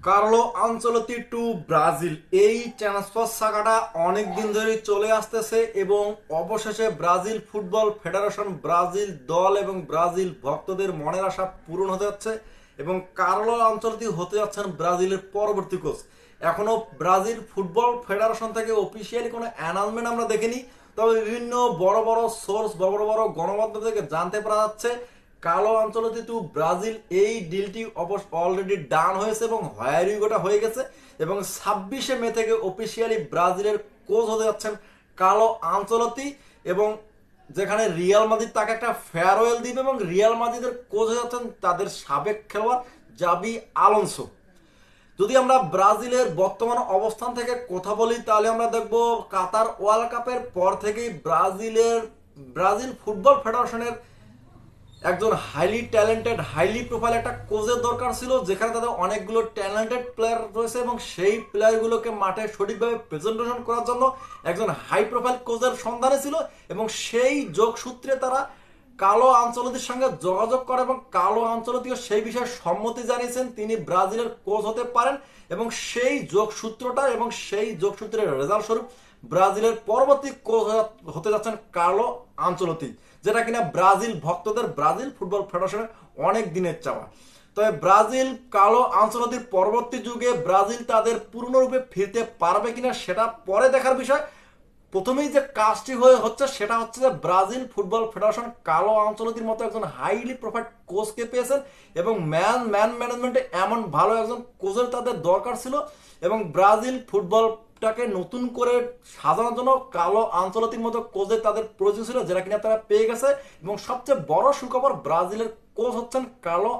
Carlo Ancelotti two Brazil, এই transfer সাগাটা অনেক দিন ধরে চলে আসতেছে এবং অবশেষে ব্রাজিল ফুটবল ফেডারেশন, ব্রাজিল দল এবং ব্রাজিল ভক্তদের মনের আশা পূরণ হতে যাচ্ছে এবং কার্লো আনচেলত্তি হতে যাচ্ছেন ব্রাজিলের পরবর্তী কোচ। এখনো ব্রাজিল ফুটবল ফেডারেশন থেকে অফিসিয়ালি কোনো অ্যানাউন্সমেন্ট আমরা দেখিনি, তবে বিভিন্ন বড় বড় সোর্স, বড় বড় গণমাধ্যম থেকে জানতে পারা যাচ্ছে কার্লো আনচেলত্তি টু ব্রাজিল এই ডিলটি অলরেডি ডান হয়েছে এবং হয়ারিগোটা হয়ে গেছে এবং 26শে মে থেকে অফিসিয়ালি ব্রাজিলের কোচ হতে যাচ্ছেন কার্লো আনচেলত্তি। এবং যেখানে রিয়াল মাদ্রিদ তাকে একটা ফেয়ারওয়েল দিবে এবং রিয়াল মাদ্রিদের কোচ হয়ে যাচ্ছেন তাদের সাবেক খেলোয়াড় জাবি আলোনসো। যদি আমরা ব্রাজিলের বর্তমান অবস্থান থেকে কথা বলি তাহলে আমরা দেখব কাতার ওয়ার্ল্ড কাপের পর থেকেই ব্রাজিল ফুটবল ফেডারেশনের একজন হাইলি ট্যালেন্টেড, হাইলি প্রোফাইল একটা কোচের দরকার ছিল, যেখানে তাদের অনেকগুলো ট্যালেন্টেড প্লেয়ার রয়েছে এবং সেই প্লেয়ারগুলোকে মাঠে সঠিকভাবে প্রেজেন্টেশন করার জন্য একজন হাই প্রোফাইল কোচের সন্ধানে ছিল এবং সেই যোগসূত্রে তারা কার্লো আনচেলত্তির সঙ্গে যোগাযোগ করে এবং কার্লো আনচেলত্তিও সেই বিষয়ে সম্মতি জানিয়েছেন তিনি ব্রাজিলের কোচ হতে পারেন এবং সেই যোগসূত্রটা এবং সেই যোগসূত্রের রেজাল্ট স্বরূপ ব্রাজিলের পরবর্তী কোচ হতে যাচ্ছেন কার্লো আনচেলত্তি, যেটা কিনা ব্রাজিল ভক্তদের, ব্রাজিল ফুটবল ফেডারেশনের অনেক দিনের চাওয়া। তবে ব্রাজিল কার্লো আনচেলত্তির পরবর্তী যুগে ব্রাজিল তাদের পূর্ণরূপে ফিরতে পারবে কিনা সেটা পরে দেখার বিষয়। প্রথমেই যে কাজটি হচ্ছে সেটা হচ্ছে যে ব্রাজিল ফুটবল ফেডারেশন কার্লো আনচেলত্তির মতো একজন হাইলি প্রোফাইল কোচকে পেয়েছেন এবং ম্যানেজমেন্টে এমন ভালো একজন কোচের তাদের দরকার ছিল এবং ব্রাজিল ফুটবলটাকে নতুন করে সাজানোর জন্য কার্লো আনচেলত্তির মতো কোচের তাদের প্রয়োজন ছিল, যেটা কিনা তারা পেয়ে গেছে। এবং সবচেয়ে বড় সুখবর, ব্রাজিলের কোচ হচ্ছেন কার্লো